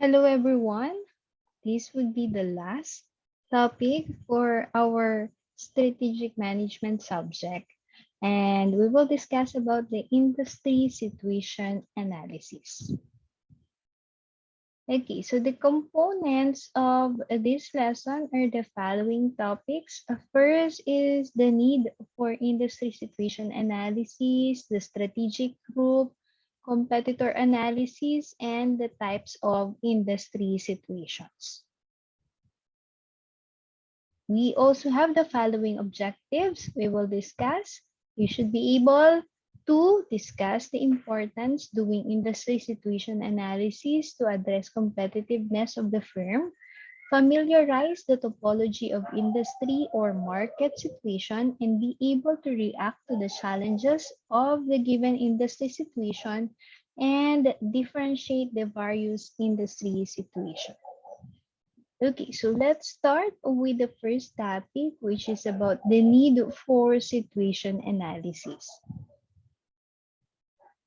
Hello everyone. This would be the last topic for our strategic management subject, and we will discuss about the industry situation analysis. Okay, so the components of this lesson are the following topics. First is the need for industry situation analysis, the strategic group, competitor analysis, and the types of industry situations. We also have the following objectives we will discuss. You should be able to discuss the importance doing industry situation analysis to address competitiveness of the firm, familiarize the topology of industry or market situation, and be able to react to the challenges of the given industry situation and differentiate the various industry situations. Okay, so let's start with the first topic, which is about the need for situation analysis.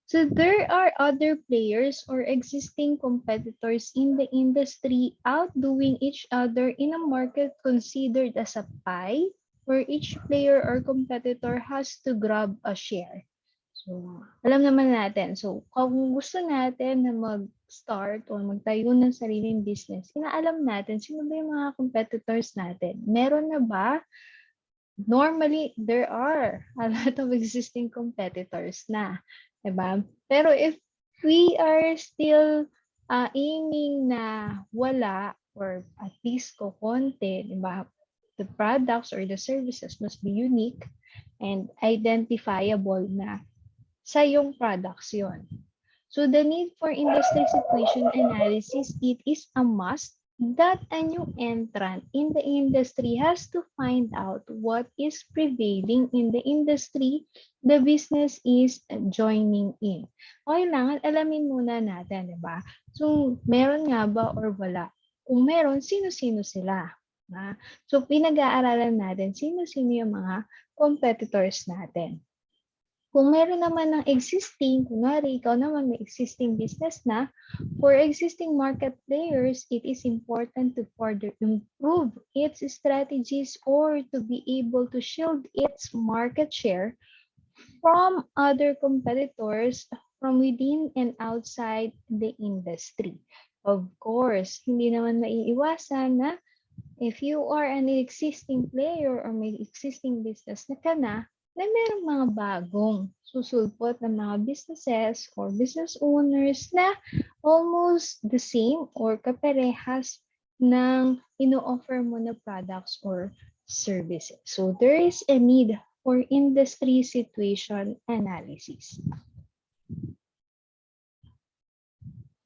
So there are other players or existing competitors in the industry outdoing each other in a market considered as a pie where each player or competitor has to grab a share. So, alam naman natin. So, kung gusto natin na mag-start o magtayo ng sariling business, inaalam natin sino ba yung mga competitors natin. Meron na ba? Normally, there are a lot of existing competitors na. Diba? Pero if we are still aiming na wala or at least konti, diba? The products or the services must be unique and identifiable na sa yung products yon. So the need for industry situation analysis, it is a must that a new entrant in the industry has to find out what is prevailing in the industry the business is joining in. O kailangan alamin muna natin, di ba? So meron nga ba or wala? Kung meron, sino-sino sila? So pinag-aaralan natin sino-sino yung mga competitors natin. Kung meron naman ng existing, kunwari ikaw naman may existing business na, for existing market players, it is important to further improve its strategies or to be able to shield its market share from other competitors from within and outside the industry. Of course, hindi naman maiiwasan na if you are an existing player or may existing business na ka na merong mga bagong susulpot ng mga businesses or business owners na almost the same or kaparehas ng ino-offer mo na products or services. So there is a need for industry situation analysis.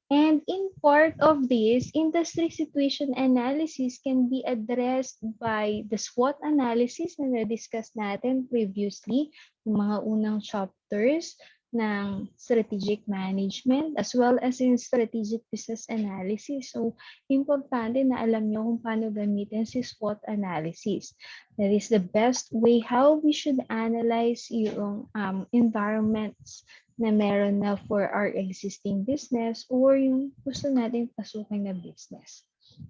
And in part of this, industry situation analysis can be addressed by the SWOT analysis na na-discuss natin previously, yung mga unang chapters ng strategic management as well as in strategic business analysis. So, importante na alam nyo kung paano gamitin si SWOT analysis. That is the best way how we should analyze yung environments na meron na for our existing business or yung gusto natin pasukin na business.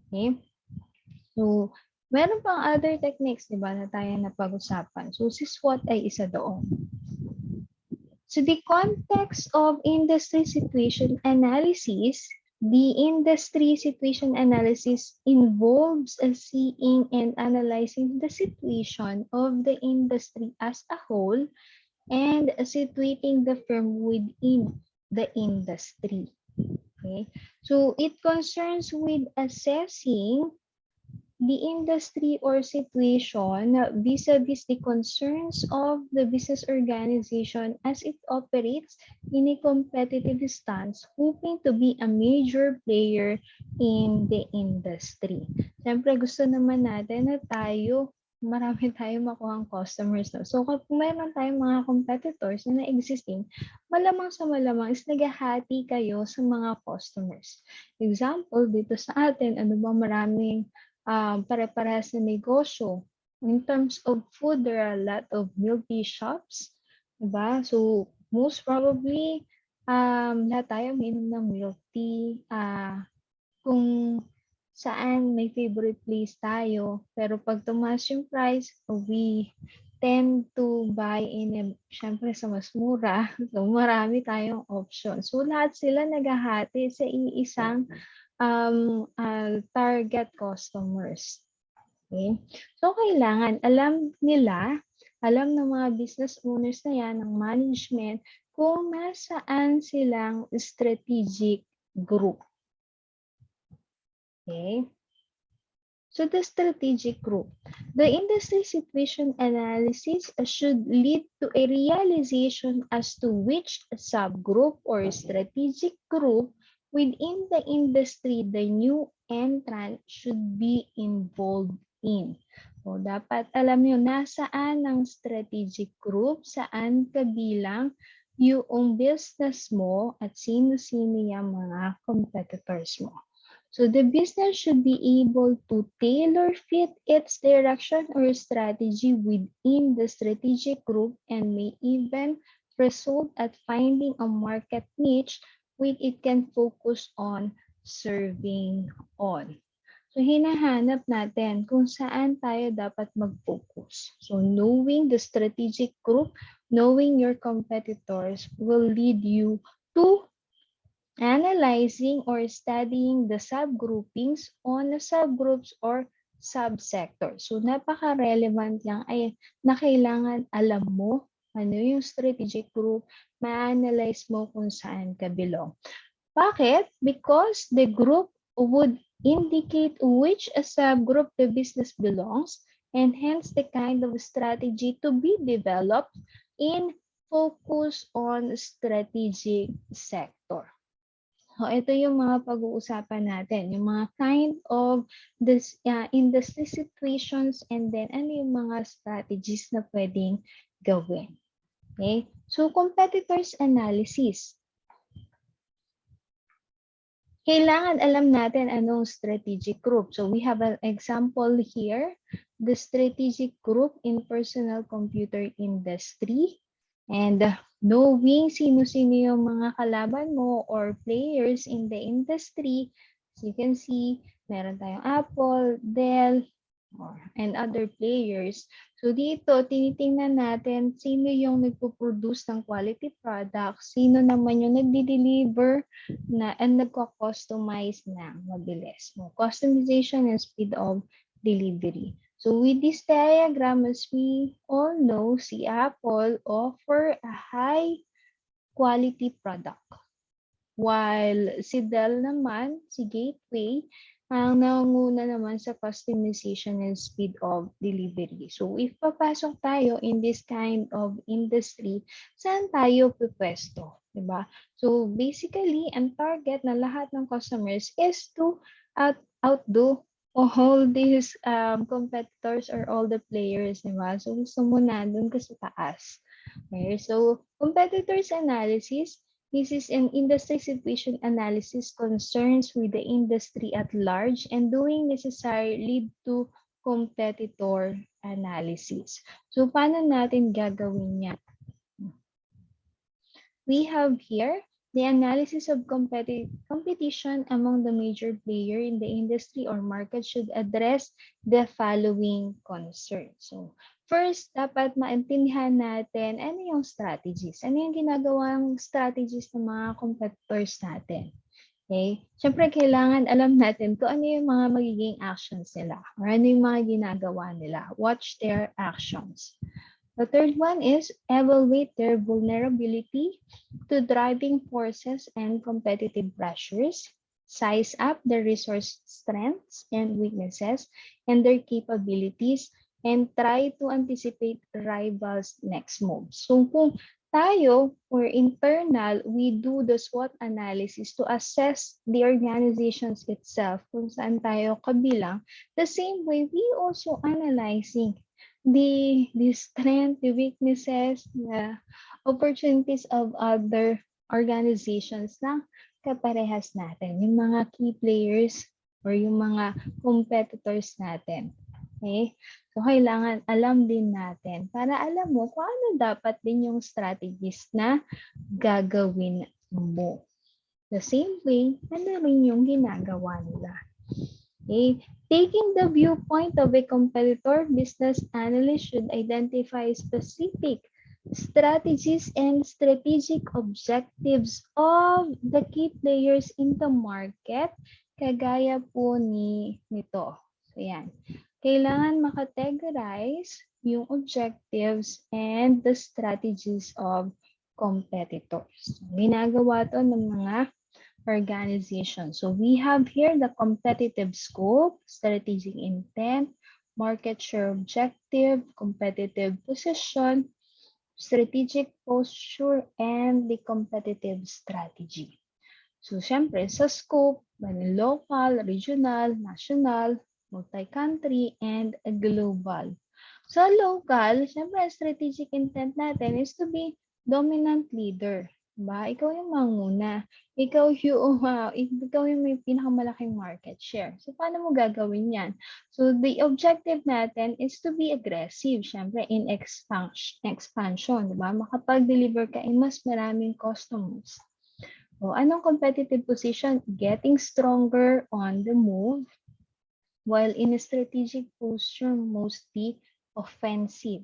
Okay? So, meron pang other techniques, di ba, na tayo napag-usapan. So, si SWOT ay isa doon. So, the context of industry situation analysis, the industry situation analysis involves seeing and analyzing the situation of the industry as a whole and situating the firm within the industry. Okay, so it concerns with assessing the industry or situation vis-a-vis the concerns of the business organization as it operates in a competitive stance, hoping to be a major player in the industry. Siyempre, gusto naman natin na marami tayong makuhang customers. No? So, kung meron tayong mga competitors na existing, malamang sa malamang is naghahati kayo sa mga customers. Example, dito sa atin, ano ba maraming pare-parehas na negosyo. In terms of food, there are a lot of milk tea shops. Diba? So, most probably, lahat tayo minum ng milk tea. kung saan may favorite place tayo. Pero pag tumaas yung price, we tend to buy syempre sa mas mura. So, marami tayong options. So, lahat sila naghahati sa iisang target customers. Okay? So, kailangan alam ng mga business owners na yan, ng management, kung nasaan silang strategic group. Okay? So the strategic group. The industry situation analysis should lead to a realization as to which subgroup or strategic group within the industry the new entrant should be involved in. So dapat alam nyo nasaan ang strategic group, saan kabilang yung business mo at sino-sino yung mga competitors mo. So the business should be able to tailor fit its direction or strategy within the strategic group and may even result at finding a market niche which it can focus on serving on. So hinahanap natin kung saan tayo dapat mag-focus. So knowing the strategic group, knowing your competitors will lead you to analyzing or studying the subgroupings on the subgroups or subsectors. So, napaka-relevant lang ay na kailangan alam mo ano yung strategic group, ma-analyze mo kung saan ka belong. Bakit? Because the group would indicate which subgroup the business belongs and hence the kind of strategy to be developed in focus on strategic sector. So, ito yung mga pag-uusapan natin, yung mga kind of this, industry situations and then ano yung mga strategies na pwedeng gawin. Okay? So, competitors analysis. Kailangan alam natin anong strategic group. So, we have an example here, the strategic group in personal computer industry. And knowing sino-sino yung mga kalaban mo or players in the industry, as you can see, meron tayong Apple, Dell, and other players. So dito, tinitingnan natin sino yung nagpo-produce ng quality products, sino naman yung nagdi-deliver na and nagko-customize na mabilis. Customization and speed of delivery. So with this diagram, as we all know, si Apple offer a high quality product. While si Dell naman, si Gateway, ang nanguna naman sa customization and speed of delivery. So if papasok tayo in this kind of industry, saan tayo pupwesto? Diba? So basically, ang target ng lahat ng customers is to outdo all these competitors or all the players, diba? So gusto mo na dun ka sa taas. Okay, so competitors analysis, this is an industry situation analysis concerns with the industry at large and doing necessary lead to competitor analysis. So paano natin gagawin yan? We have here the analysis of competition among the major players in the industry or market should address the following concerns. So, first, dapat maintindihan natin ano yung strategies. Ano yung ginagawang strategies ng mga competitors natin. Okay? Siyempre, kailangan alam natin kung ano yung mga magiging actions nila or ano yung mga ginagawa nila. Watch their actions. The third one is evaluate their vulnerability to driving forces and competitive pressures, size up their resource strengths and weaknesses and their capabilities, and try to anticipate rivals' next moves. So kung tayo or internal, we do the SWOT analysis to assess the organizations itself kung saan tayo kabilang. The same way, we also analyzing the strength, the weaknesses, the opportunities of other organizations na kaparehas natin, yung mga key players or yung mga competitors natin. Okay? So, kailangan alam din natin para alam mo kung ano dapat din yung strategies na gagawin mo. The same way, ano rin yung ginagawa nila. Okay? Taking the viewpoint of a competitor, business analyst should identify specific strategies and strategic objectives of the key players in the market, kagaya po nito. So, yan. Kailangan makategorize yung objectives and the strategies of competitors. Ginagawa to ng mga organization. So we have here the competitive scope, strategic intent, market share objective, competitive position, strategic posture, and the competitive strategy. So syempre sa scope, local, regional, national, multi-country, and global. Sa local, syempre ang strategic intent natin is to be dominant leader. Diba? Ikaw yung manguna. Ikaw yung may pinakamalaking market share. So, paano mo gagawin yan? So, the objective natin is to be aggressive, syempre, in expansion. Diba? Makapag-deliver ka in mas maraming customers. So, anong competitive position? Getting stronger on the move, while in a strategic posture, mostly offensive.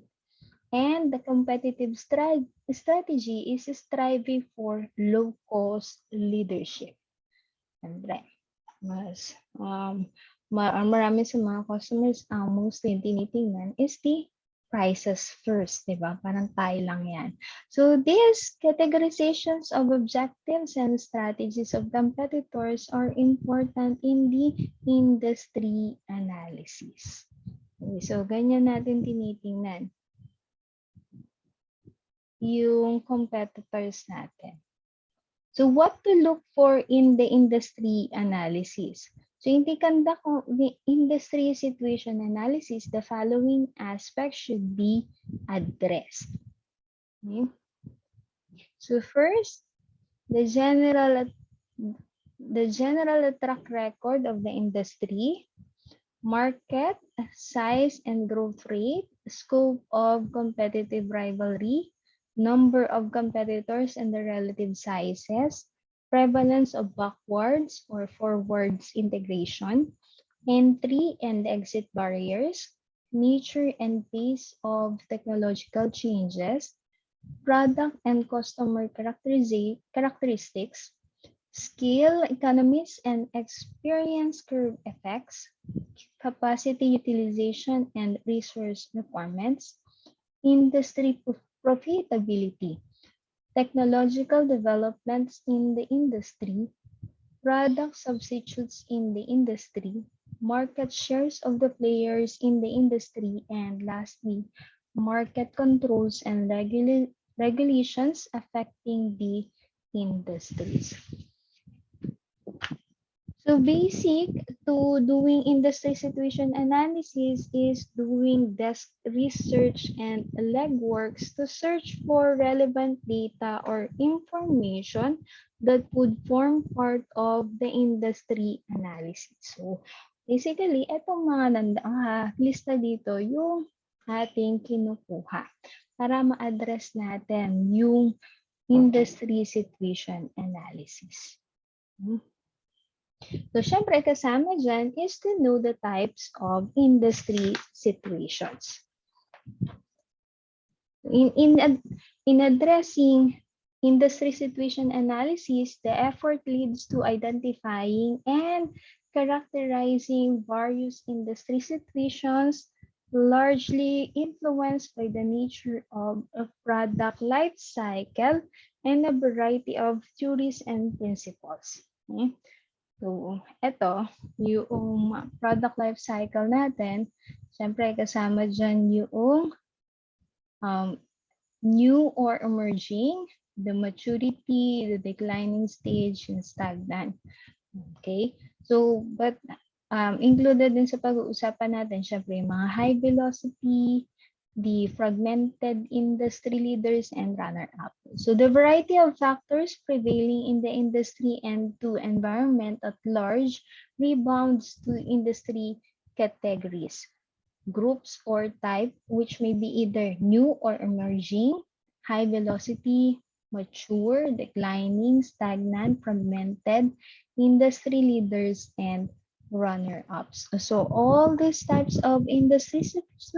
And the competitive strategy is striving for low-cost leadership. Siyempre, marami sa mga customers ang mostly tinitingnan is the prices first, di ba? Parang tayo lang yan. So these categorizations of objectives and strategies of competitors are important in the industry analysis. Okay, so ganyan natin tinitingnan yung competitors natin. So what to look for in the industry analysis? So in the conduct of the industry situation analysis, the following aspects should be addressed. Okay. So first, the general track record of the industry, market size and growth rate, scope of competitive rivalry, number of competitors and the relative sizes, prevalence of backwards or forwards integration, entry and exit barriers, nature and pace of technological changes, product and customer characteristics, scale economies and experience curve effects, capacity utilization and resource requirements, industry profitability, technological developments in the industry, product substitutes in the industry, market shares of the players in the industry, and lastly, market controls and regulations affecting the industries. So basic to doing industry situation analysis is doing desk research and legworks to search for relevant data or information that would form part of the industry analysis. So basically, itong mga lista dito yung ating kinukuha para ma-address natin yung industry situation analysis. So, syempre, kasama dyan is to know the types of industry situations. In addressing industry situation analysis, the effort leads to identifying and characterizing various industry situations largely influenced by the nature of a product life cycle and a variety of theories and principles. Okay? So, ito, yung product life cycle natin, siyempre kasama dyan yung new or emerging, the maturity, the declining stage, and stagnant. Okay? So, but included din sa pag-uusapan natin, siyempre yung mga high velocity, the fragmented industry leaders, and runner-up. So the variety of factors prevailing in the industry and to environment at large rebounds to industry categories, groups or type, which may be either new or emerging, high velocity, mature, declining, stagnant, fragmented, industry leaders, and runner-ups. So all these types of industry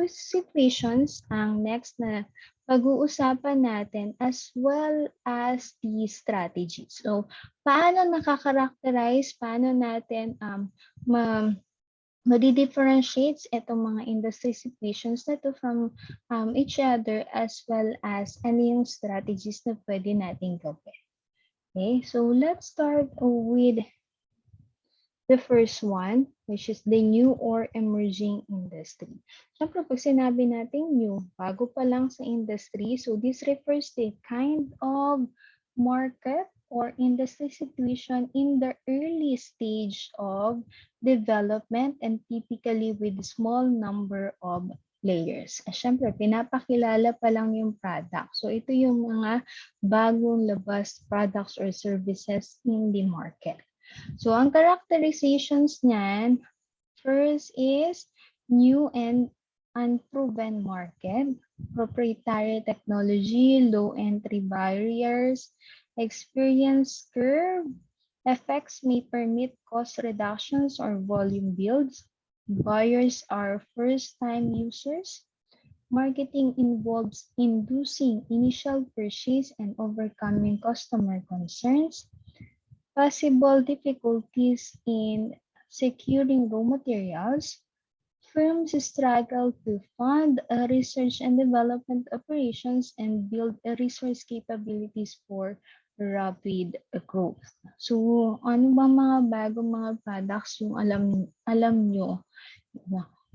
situations ang next na pag-uusapan natin as well as the strategies. So paano nakaka-characterize, paano natin ma-differentiates itong mga industry situations na to from each other as well as ano yung strategies na pwede natin gawin. Okay, so let's start with the first one, which is the new or emerging industry. Siyempre, pag sinabi natin new, bago pa lang sa industry, so this refers to a kind of market or industry situation in the early stage of development and typically with small number of players. Siyempre, pinapakilala pa lang yung product. So, ito yung mga bagong labas products or services in the market. So, ang characterizations niyan, first is new and unproven market, proprietary technology, low entry barriers, experience curve, effects may permit cost reductions or volume builds, buyers are first-time users, marketing involves inducing initial purchase and overcoming customer concerns, possible difficulties in securing raw materials, firms struggle to fund research and development operations and build resource capabilities for rapid growth. So, ano ba mga bagong mga products yung alam nyo?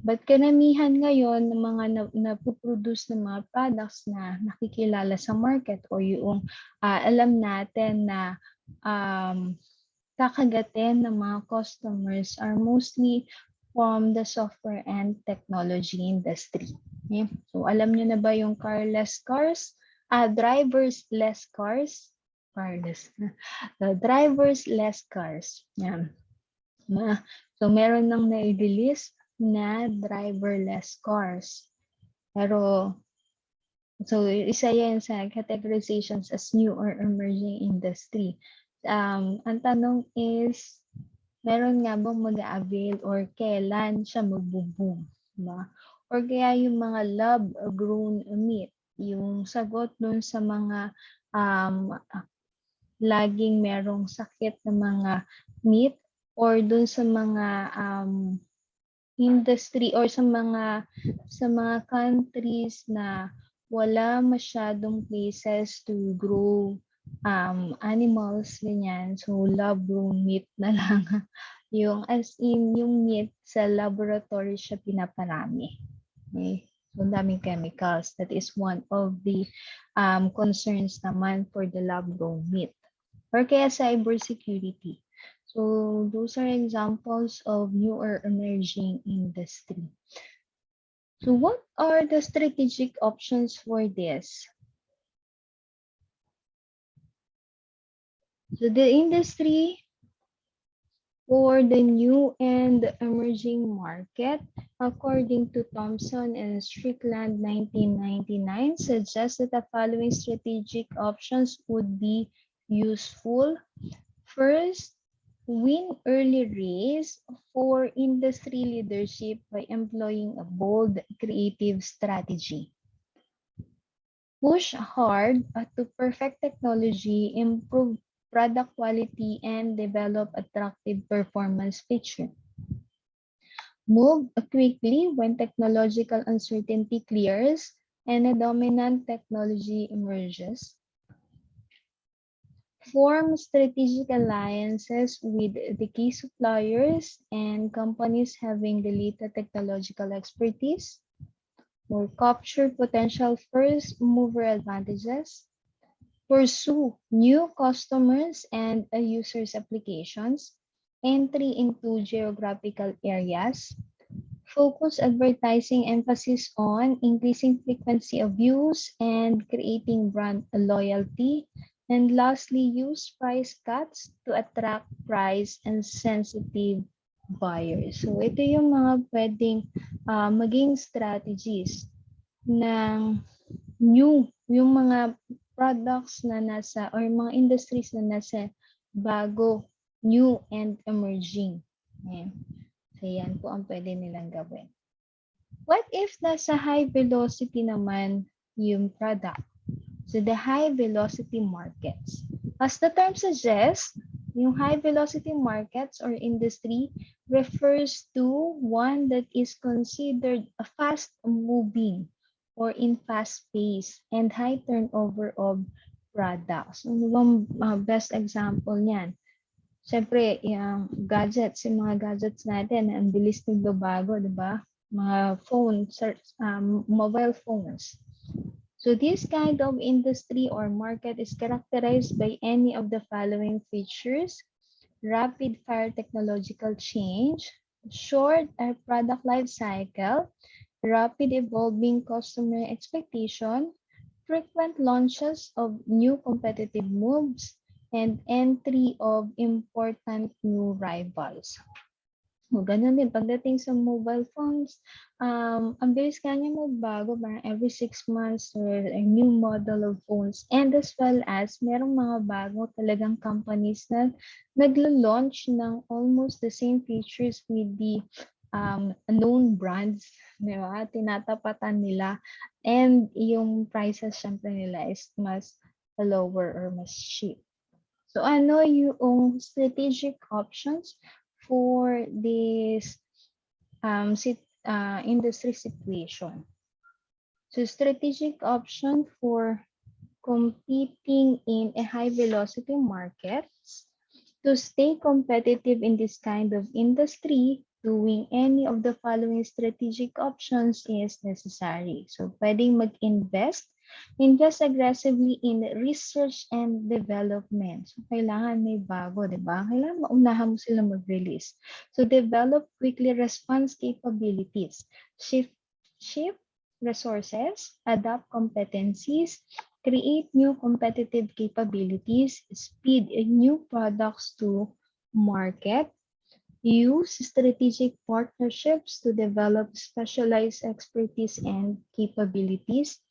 But karamihan ngayon ng mga napoproduce ng mga products na nakikilala sa market o yung alam natin na kakagatin ng mga customers are mostly from the software and technology industry. Okay? So, alam nyo na ba yung carless cars? Driverless cars? Carless. The driverless cars. Yan. So, meron nang na-release na driverless cars. Pero, so, isa yan sa categorizations as new or emerging industry. Ang tanong is, meron nga bang mag-avail or kailan siya magbo-boom? Diba? Or kaya yung mga lab-grown meat, yung sagot dun sa mga laging merong sakit na mga meat or dun sa mga industry or sa mga countries na wala masyadong places to grow animals, ganyan. So, lab-grown meat na lang. Yung as in, yung meat sa laboratory siya pinaparami. Okay? So, daming chemicals. That is one of the concerns naman for the lab-grown meat. Or kaya cybersecurity. So, those are examples of new or emerging industry. So, what are the strategic options for this? So, the industry for the new and emerging market, according to Thompson and Strickland 1999, suggests that the following strategic options would be useful. First, win early race for industry leadership by employing a bold, creative strategy. Push hard to perfect technology, improve product quality, and develop attractive performance feature. Move quickly when technological uncertainty clears and a dominant technology emerges. Form strategic alliances with the key suppliers and companies having the latest technological expertise, or capture potential first mover advantages, pursue new customers and users' applications, entry into geographical areas, focus advertising emphasis on increasing frequency of use and creating brand loyalty, and lastly, use price cuts to attract price and sensitive buyers. So, ito yung mga pwedeng maging strategies ng new, yung mga products na nasa or mga industries na nasa bago, new and emerging. Ayan. So yan po ang pwede nilang gawin. What if nasa high velocity naman yung product? So the high velocity markets. As the term suggests, yung high velocity markets or industry refers to one that is considered a fast moving or in fast pace and high turnover of products. Ano bang best example niyan? Siyempre, yung gadgets, yung mga gadgets natin, ang bilis nagbabago, di ba? Mga phones, mobile phones. So this kind of industry or market is characterized by any of the following features: rapid fire technological change, short product life cycle, rapid evolving customer expectation, frequent launches of new competitive moves, and entry of important new rivals. O, ganun din. Pagdating sa mobile phones, ang bilis nga niya magbago, parang every 6 months or a new model of phones. And as well as, merong mga bago talagang companies na naglo-launch ng almost the same features with the known brands, di ba? Tinatapatan nila. And yung prices, syempre nila is mas lower or mas cheap. So ano yung strategic options for this industry situation? So strategic option for competing in a high velocity markets. To stay competitive in this kind of industry, doing any of the following strategic options is necessary. So pwedeng invest aggressively in research and development. So kailangan may bago, di ba? Kailangan maunahan mo sila mag-release. So develop quickly response capabilities. Shift resources, adapt competencies, create new competitive capabilities, speed new products to market, use strategic partnerships to develop specialized expertise and capabilities,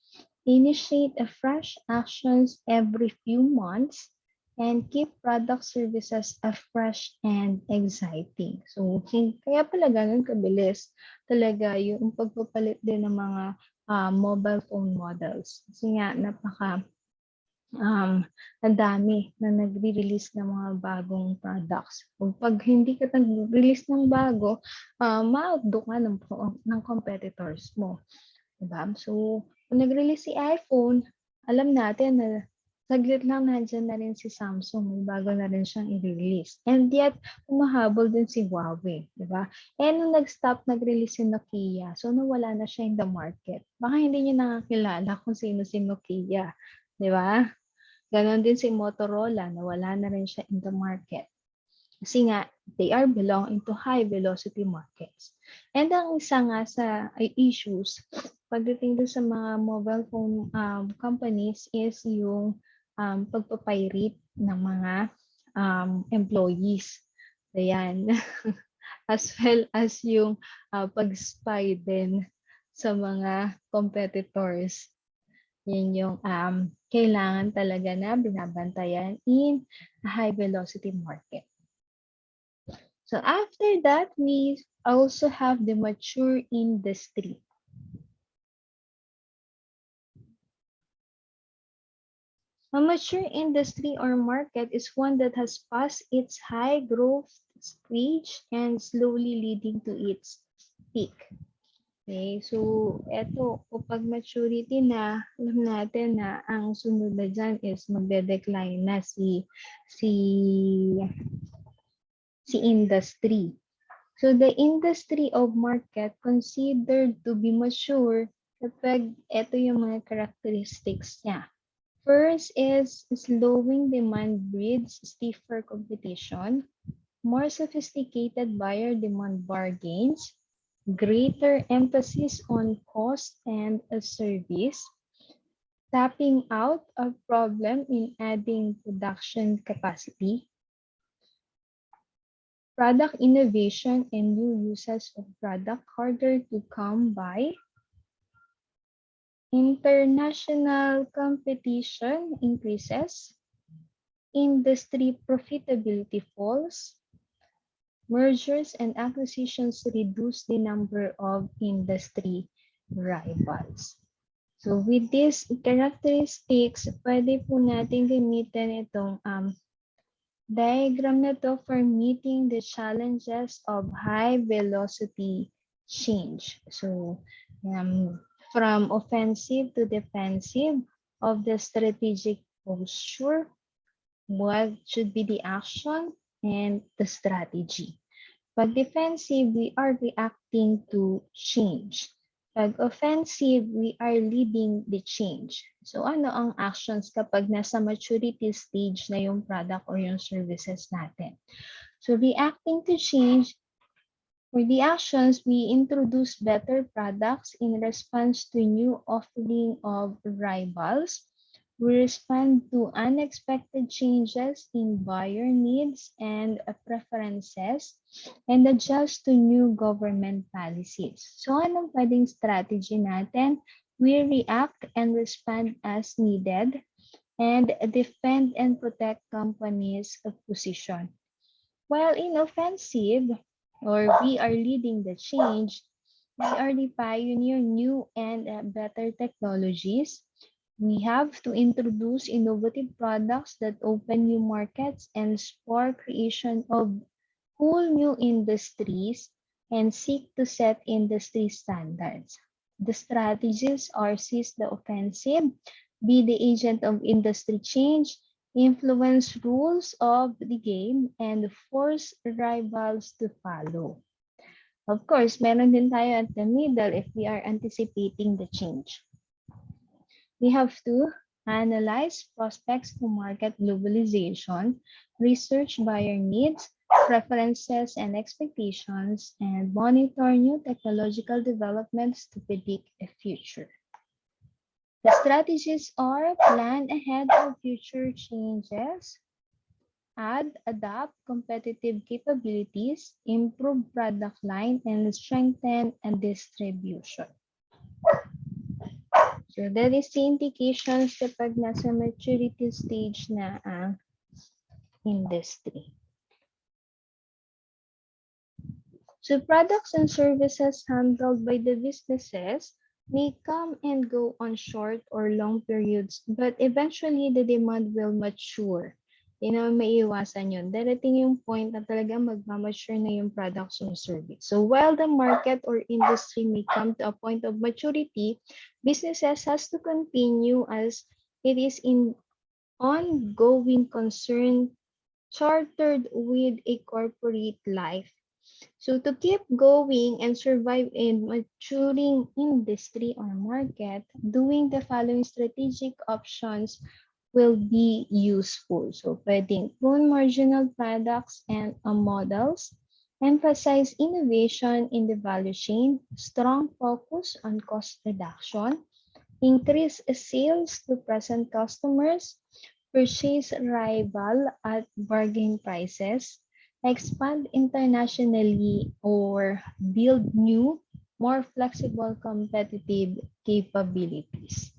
initiate a fresh actions every few months, and keep product services fresh and exciting. So, kaya pala ganun kabilis talaga yung pagpapalit din ng mga mobile phone models. Kasi nga, ang dami na nagre-release ng mga bagong products. Kung pag hindi ka nag-release ng bago, ma-outdo ka ng competitors mo. Diba? So, kung nag-release si iPhone, alam natin na saglit lang nandyan na rin si Samsung. May bago na rin siyang i-release. And yet, umahabol din si Huawei. Diba? And nung nag-release si Nokia, so nawala na siya in the market. Baka hindi niya nakakilala kung sino si Nokia. Diba? Ganon din si Motorola, nawala na rin siya in the market. Kasi nga, they are belong into high velocity markets. And ang isa nga sa issues, pagdating doon sa mga mobile phone companies is yung pagpapirate ng mga employees. Ayan. As well as yung pag-spy din sa mga competitors. Yan yung kailangan talaga na binabantayan in a high velocity market. So after that, we also have the mature industry. A mature industry or market is one that has passed its high growth stage and slowly leading to its peak. Okay, so eto, kapag maturity na, alam natin na ang sunod na dyan is magde-decline na si industry. So the industry of market considered to be mature kapag ito yung mga characteristics niya. First is slowing demand breeds stiffer competition, more sophisticated buyer demand bargains, greater emphasis on cost and service, tapping out a problem in adding production capacity, product innovation and new uses of product harder to come by, International competition increases, industry profitability falls, mergers and acquisitions reduce the number of industry rivals. So with these characteristics, pwede po natin gamitin itong diagram na to for meeting the challenges of high velocity change. So from offensive to defensive of the strategic posture, what should be the action and the strategy. Pag defensive, we are reacting to change. Pag offensive, we are leading the change. So ano ang actions kapag nasa maturity stage na yung product or yung services natin? So reacting to change, for the actions, we introduce better products in response to new offering of rivals. We respond to unexpected changes in buyer needs and preferences and adjust to new government policies. So anong pwedeng strategy natin? We react and respond as needed and defend and protect companies' position. While in offensive, or we are leading the change, we are the pioneer new and better technologies. We have to introduce innovative products that open new markets and spur creation of whole new industries and seek to set industry standards. The strategies are seize the offensive, be the agent of industry change, influence rules of the game, and force rivals to follow. Of course, meron din tayo at the middle if we are anticipating the change. We have to analyze prospects to market globalization, research buyer needs, preferences and expectations, and monitor new technological developments to predict a future. The strategies are plan ahead of future changes, adapt competitive capabilities, improve product line, and strengthen and distribution. So that is the indications kapag nasa maturity stage na ang industry. So products and services handled by the businesses may come and go on short or long periods, but eventually the demand will mature. Hindi naman maiiwasan yun. Darating yung point na talaga magmamature na yung products or service. So while the market or industry may come to a point of maturity, businesses has to continue as it is in ongoing concern chartered with a corporate life. So to keep going and survive in maturing industry or market, doing the following strategic options will be useful. So pwedeng prune marginal products and models, emphasize innovation in the value chain, strong focus on cost reduction, increase sales to present customers, purchase rival at bargain prices, expand internationally, or build new, more flexible competitive capabilities.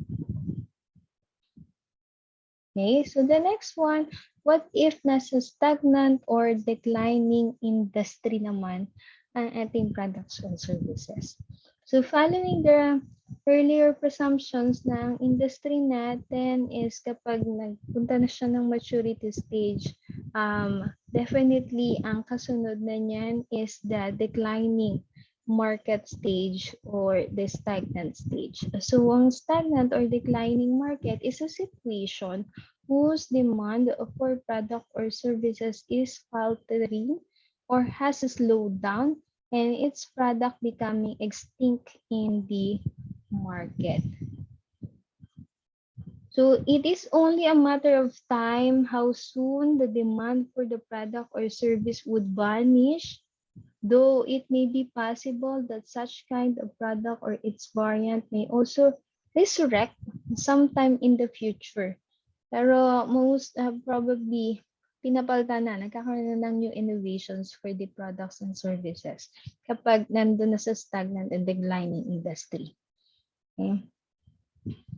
Okay, so the next one, what if nasa stagnant or declining industry naman ang ating products and services? So following the earlier presumptions na ang industry natin is kapag nagpunta na siya ng maturity stage, definitely ang kasunod na niyan is the declining market stage or the stagnant stage. So ang stagnant or declining market is a situation whose demand for product or services is faltering or has slowed down and its product becoming extinct in the market. So it is only a matter of time how soon the demand for the product or service would vanish, though it may be possible that such kind of product or its variant may also resurrect sometime in the future. Pero most probably, pinapalitan na, nagkakaroon na ng new innovations for the products and services kapag nandun na sa stagnant and declining industry. Okay.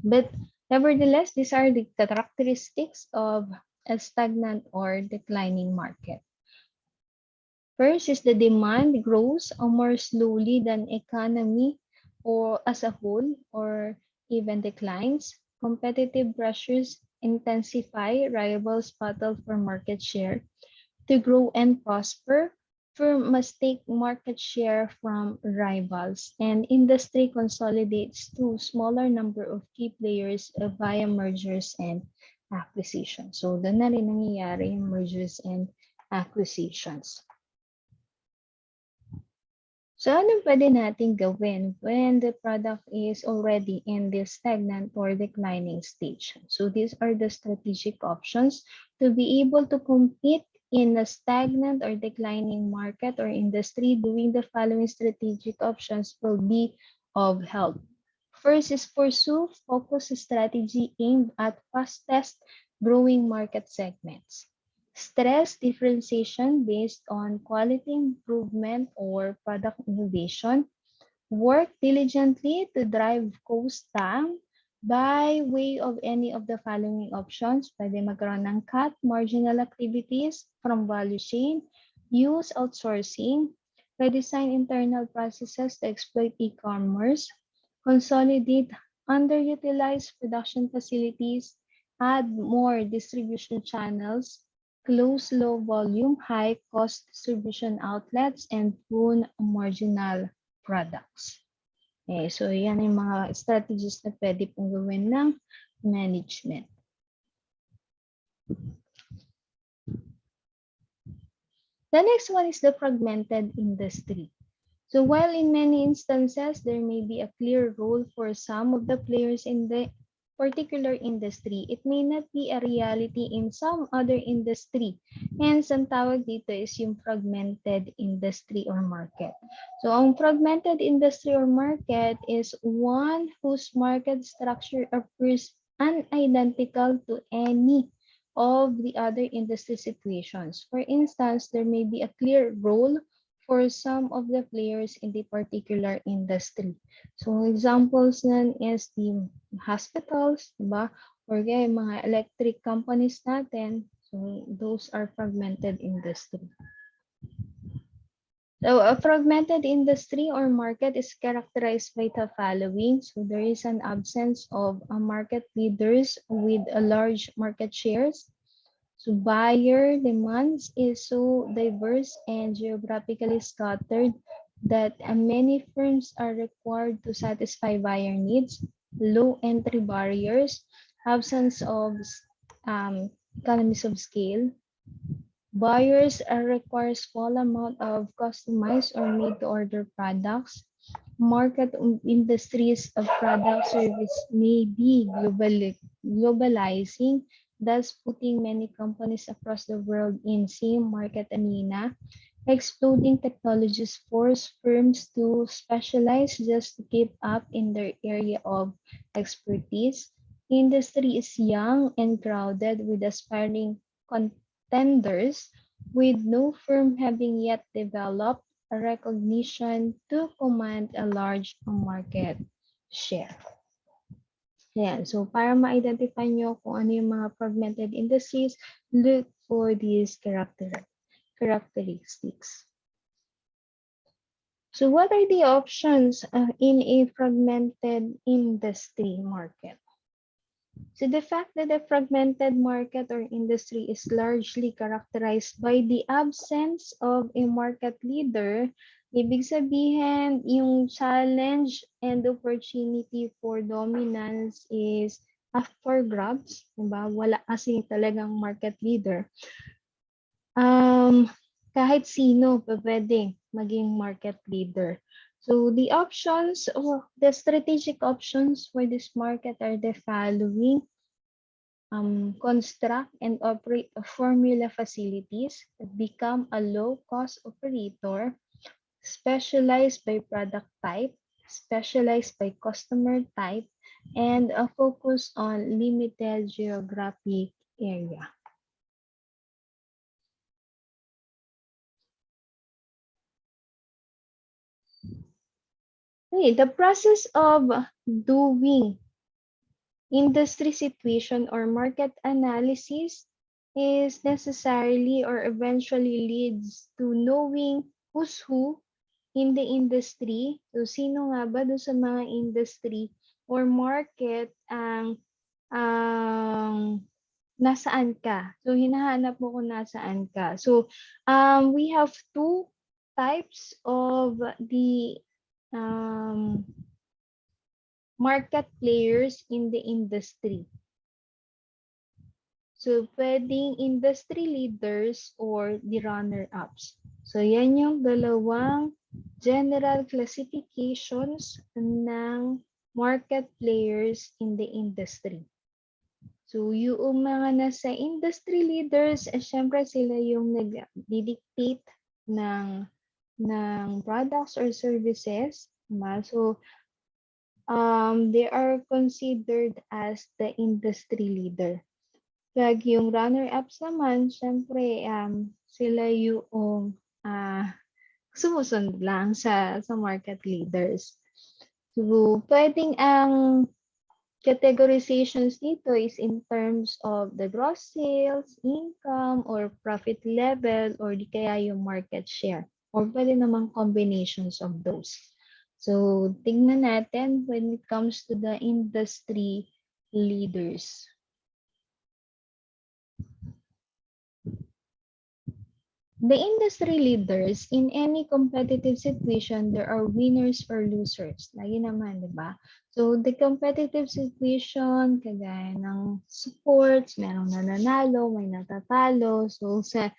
But nevertheless, these are the characteristics of a stagnant or declining market. First is the demand grows more slowly than economy or as a whole or even declines. Competitive pressures intensify, rivals battle for market share. To grow and prosper, firm must take market share from rivals, and industry consolidates to smaller number of key players via mergers and acquisitions. So, doon na rin nangyayari yung mergers and acquisitions. So, ano pwede natin gawin when the product is already in this stagnant or declining stage? So, these are the strategic options to be able to compete in a stagnant or declining market or industry. Doing the following strategic options will be of help. First is pursue focus strategy aimed at fastest growing market segments. Stress differentiation based on quality improvement or product innovation. Work diligently to drive cost down by way of any of the following options. Pwede magkaroon ng cut marginal activities from value chain, use outsourcing, redesign internal processes to exploit e-commerce, consolidate underutilized production facilities, add more distribution channels, close low volume, high cost distribution outlets, and prune marginal products. So yan yung mga strategies na pwede pong gawin ng management. The next one is the fragmented industry. So while in many instances, there may be a clear role for some of the players in the particular industry, it may not be a reality in some other industry. Hence, ang tawag dito is yung fragmented industry or market. So, ang fragmented industry or market is one whose market structure appears unidentical to any of the other industry situations. For instance, there may be a clear role for some of the players in the particular industry. So examples nan is the hospitals, diba? Or kaya mga electric companies natin. So those are fragmented industry. So a fragmented industry or market is characterized by the following. So there is an absence of market leaders with a large market shares. So buyer demands is so diverse and geographically scattered that many firms are required to satisfy buyer needs, low entry barriers, absence of economies of scale. Buyers require small amount of customized or made-to-order products. Market industries of product service may be globalizing, thus putting many companies across the world in same market arena. Exploding technologies force firms to specialize just to keep up in their area of expertise. Industry is young and crowded with aspiring contenders, with no firm having yet developed a recognition to command a large market share. Ayan. So, para ma-identify nyo kung ano yung mga fragmented industries, look for these characteristics. So, what are the options in a fragmented industry market? So the fact that the fragmented market or industry is largely characterized by the absence of a market leader, ibig sabihin, yung challenge and opportunity for dominance is up for grabs, diba? Wala kasi talagang market leader. Kahit sino pwedeng maging market leader. So the options, or the strategic options for this market are the following. Construct and operate a formula facilities, become a low-cost operator, specialize by product type, specialize by customer type, and focus on limited geographic area. Okay, the process of doing industry situation or market analysis is necessarily or eventually leads to knowing who's who in the industry. So, sino nga ba doon sa mga industry or market ang nasaan ka. So, hinahanap mo kung nasaan ka. So, we have two types of the market players in the industry. So, pwedeng industry leaders or the runner-ups. So, yan yung dalawang general classifications ng market players in the industry. So, yung mga nasa industry leaders, syempre sila yung nag-dictate ng products or services. So, they are considered as the industry leader. Pag yung runner-ups naman, syempre, sila yung sumusunod lang sa market leaders. So, pwedeng ang categorizations dito is in terms of the gross sales, income, or profit level, or di kaya yung market share. Or pwede namang combinations of those. So, tingnan natin when it comes to the industry leaders. The industry leaders, in any competitive situation, there are winners or losers. Lagi naman, di ba? So, the competitive situation, kagaya ng sports, merong nananalo, may natatalo. So, sa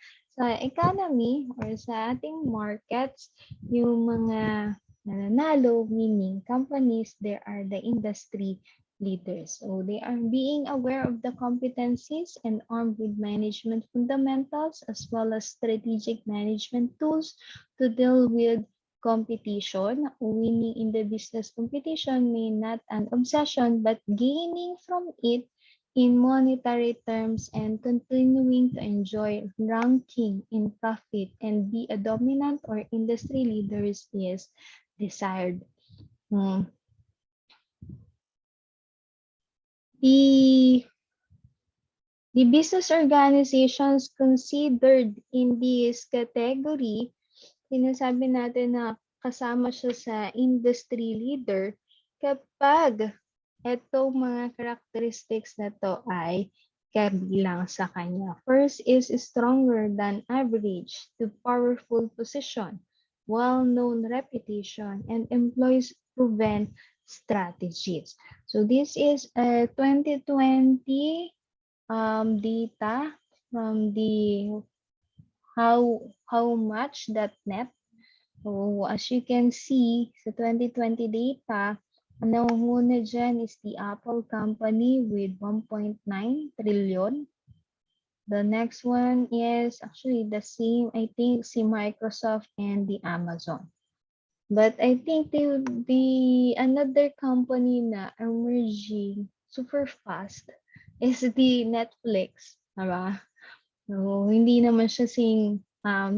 economy or sa ating markets, yung mga nananalo, meaning companies, there are the industry leaders. So they are being aware of the competencies and armed with management fundamentals as well as strategic management tools to deal with competition. Winning in the business competition may not an obsession, but gaining from it in monetary terms and continuing to enjoy ranking in profit and be a dominant or industry leaders is desired. The business organizations considered in this category, sinasabi natin na kasama siya sa industry leader kapag itong mga characteristics na to ay kabilang sa kanya. First is stronger than average to powerful position, well-known reputation, and employs proven strategies. So this is a 2020 data from the how much that net. So as you can see sa 2020 data, ang nangunguna dyan is the Apple company with 1.9 trillion. The next one is actually the same, I think, si Microsoft and the Amazon. But I think the another company na emerging super fast is the Netflix, diba? So, hindi naman siya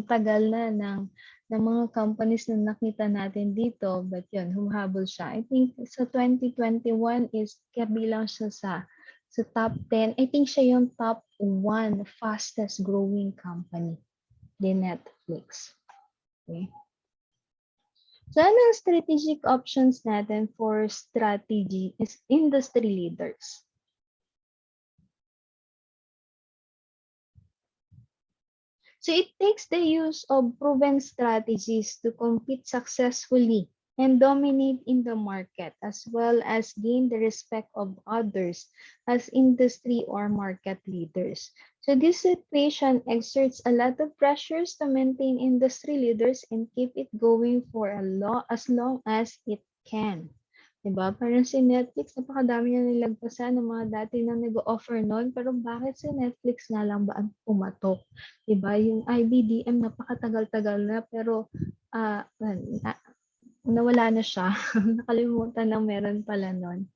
tagal na ng mga companies na nakita natin dito, but yun, humahabol siya. I think sa 2021 is kabilang siya sa top 10. I think siya yung top 1 fastest growing company, the Netflix. Okay. So, ano ang strategic options natin for strategy is industry leaders? So, it takes the use of proven strategies to compete successfully and dominate in the market, as well as gain the respect of others as industry or market leaders. So this situation exerts a lot of pressures to maintain industry leaders and keep it going for as long as it can. Diba? Parang si Netflix, napakadami na nilagpasan ng mga dati na nag-offer nun, pero bakit si Netflix na lang ba ang pumatok? Diba? Yung IBDM, napakatagal-tagal na, pero nawala na siya. Nakalimutan na meron pala nun.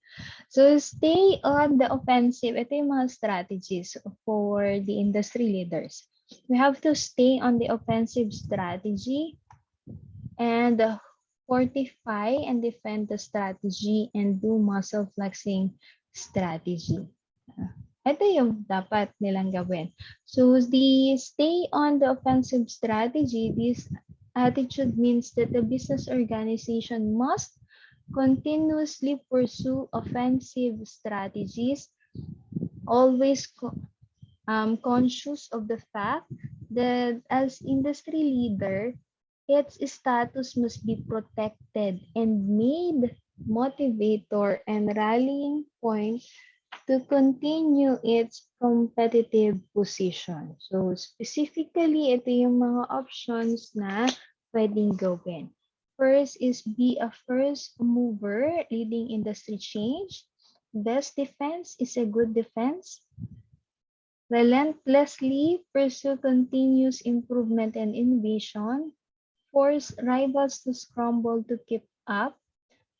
So, stay on the offensive. Ito yung mga strategies for the industry leaders. We have to stay on the offensive strategy and fortify and defend the strategy and do muscle flexing strategy. Ito yung dapat nilang gawin. So, the stay on the offensive strategy, this attitude means that the business organization must continuously pursue offensive strategies, always conscious of the fact that as industry leader, its status must be protected and made motivator and rallying point to continue its competitive position. So specifically, ito yung mga options na pwedeng gawin. First is be a first mover leading industry change. Best defense is a good defense. Relentlessly pursue continuous improvement and innovation. Force rivals to scramble to keep up.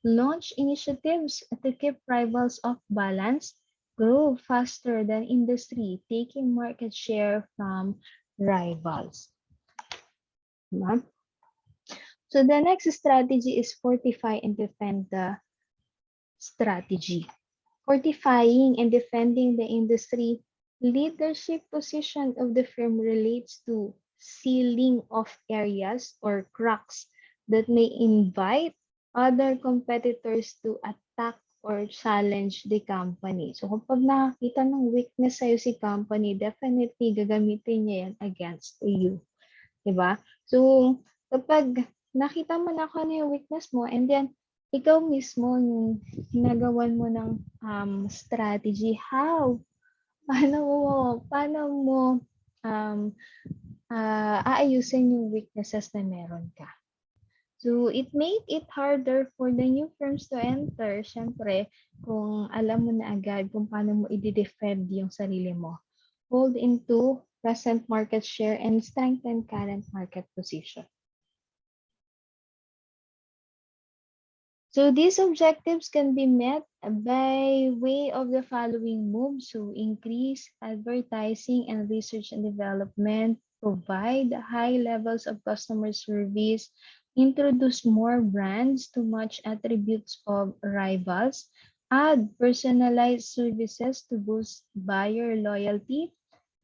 Launch initiatives to keep rivals off balance. Grow faster than industry, taking market share from rivals. Diba? So the next strategy is fortify and defend the strategy. Fortifying and defending the industry leadership position of the firm relates to sealing off areas or cracks that may invite other competitors to attack or challenge the company. So kapag nakakita ng weakness sa'yo si company, definitely gagamitin niya yan against you. Diba? So kapag nakita mo na kung ano yung weakness mo and then ikaw mismo yung ginagawan mo ng strategy, how? Paano mo aayusin yung weaknesses na meron ka? So, it made it harder for the new firms to enter, syempre, kung alam mo na agad kung paano mo i-defend yung sarili mo. Hold into present market share and strengthen current market position. So these objectives can be met by way of the following moves. So increase advertising and research and development, provide high levels of customer service, introduce more brands to match attributes of rivals, add personalized services to boost buyer loyalty,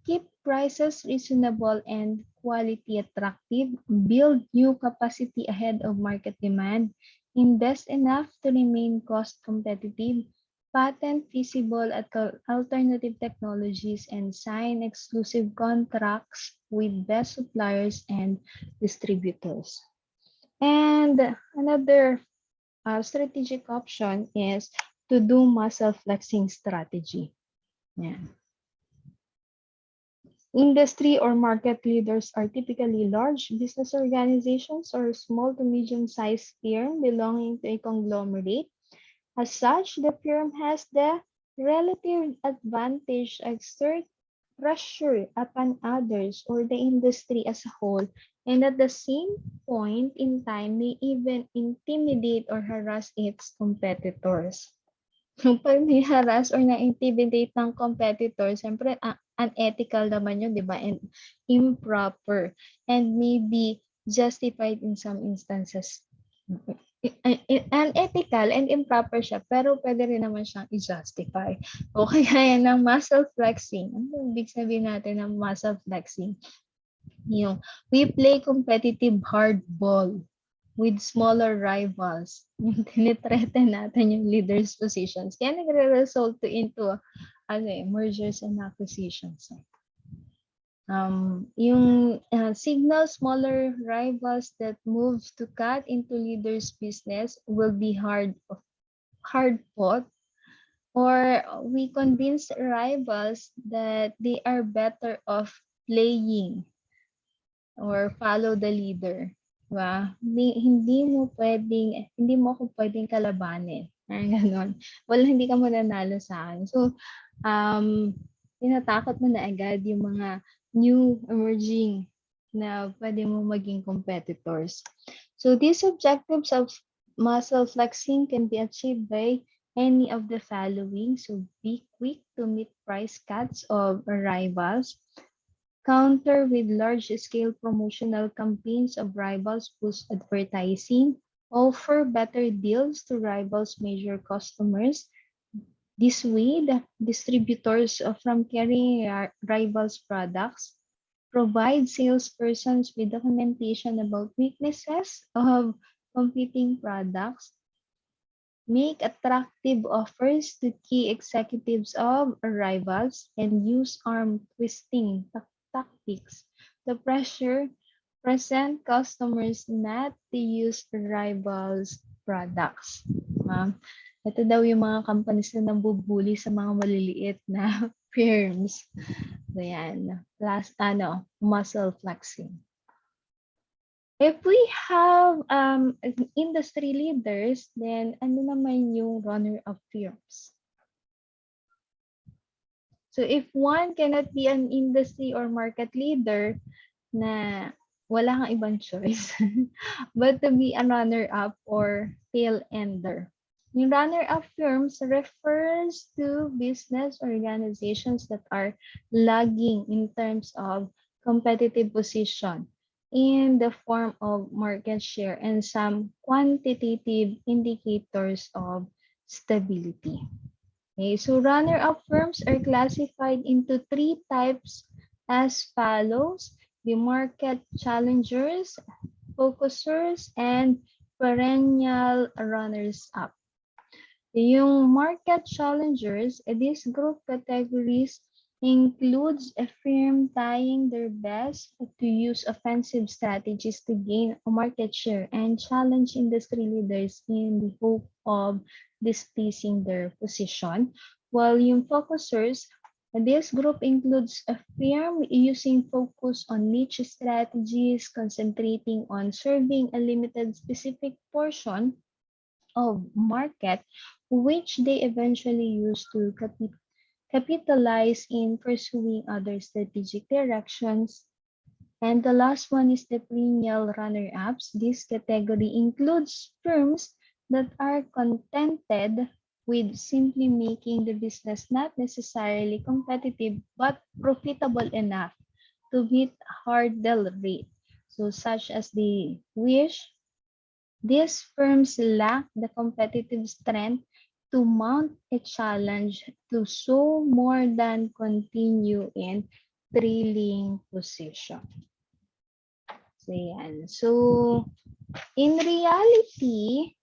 keep prices reasonable and quality attractive, build new capacity ahead of market demand, invest enough to remain cost competitive, patent feasible at alternative technologies, and sign exclusive contracts with best suppliers and distributors. And another strategic option is to do muscle flexing strategy. Yeah. Industry or market leaders are typically large business organizations or small to medium-sized firm belonging to a conglomerate. As such, the firm has the relative advantage to exert pressure upon others or the industry as a whole, and at the same point in time may even intimidate or harass its competitors. Pag may harass or na-intimidate ng competitor, siyempre unethical naman yun, di ba? And improper. And maybe justified in some instances. Unethical and improper siya, pero pwede rin naman siyang i-justify. O kaya yan ng muscle flexing. Ano ibig sabihin natin ng muscle flexing? Yung, we play competitive hardball with smaller rivals. Yung tinitreaten natin yung leaders positions. Kaya nagre-result into mergers and acquisitions. Yung signal smaller rivals that move to cut into leaders' business will be hard fought, or we convince rivals that they are better off playing or follow the leader. Diba? Hindi mo ako pwedeng kalabanin. Parang ganon. Hindi ka mananalo sa akin. So, tinatakot mo na agad yung mga new emerging na pwede mo maging competitors. So, these objectives of muscle flexing can be achieved by any of the following. So, be quick to meet price cuts of rivals. Counter with large-scale promotional campaigns of rivals' boost advertising. Offer better deals to rivals' major customers. This way, the distributors from carrying rivals' products provide salespersons with documentation about weaknesses of competing products, make attractive offers to key executives of rivals, and use arm twisting tactics to pressure present customers not to use rivals' products. Ito daw yung mga companies na nambubuli sa mga maliliit na firms. So yan, muscle flexing. If we have industry leaders, then ano naman yung runner-up firms? So if one cannot be an industry or market leader, na wala kang ibang choice but to be a runner-up or tail-ender. Yung runner-up firms refers to business organizations that are lagging in terms of competitive position in the form of market share and some quantitative indicators of stability. Okay, so runner-up firms are classified into three types as follows: the market challengers, focusers, and perennial runners-up. Yung market challengers, this group categories includes a firm trying their best to use offensive strategies to gain a market share and challenge industry leaders in the hope of displacing their position. While yung focusers, this group includes a firm using focus on niche strategies, concentrating on serving a limited specific portion of market, which they eventually use to capitalize in pursuing other strategic directions. And the last one is the perennial runner-ups. This category includes firms that are contented with simply making the business not necessarily competitive but profitable enough to meet hurdle rate. So such as the wish, these firms lack the competitive strength to mount a challenge to so more than continue in trailing position. So, yan. So, in reality,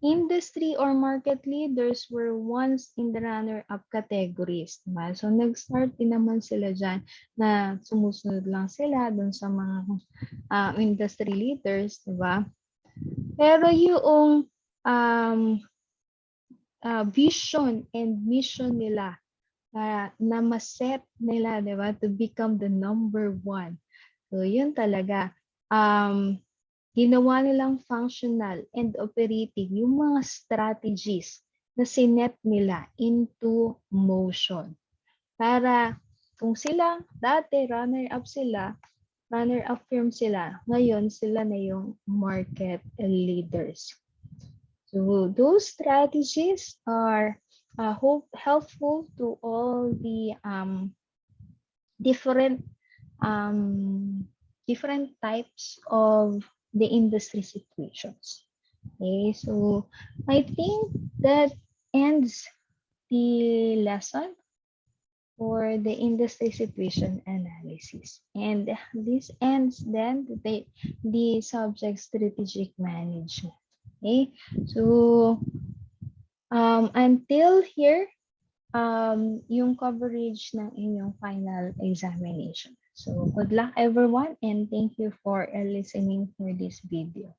industry or market leaders were once in the runner-up categories. Diba? So, nag-start din naman sila dyan na sumusunod lang sila dun sa mga industry leaders. Diba? Pero yung vision and mission nila na maset nila, diba, to become the number one. So, yun talaga. Ginawa nilang functional and operating yung mga strategies na sinet nila into motion. Para kung sila, dati runner-up sila, runner-up firm sila, ngayon sila na yung market leaders. So those strategies are helpful to all the different types of the industry situations. Okay, so I think that ends the lesson for the industry situation analysis. And this ends then the subject strategic management. Okay, so until here, yung coverage ng inyong final examination. So good luck everyone and thank you for listening for this video.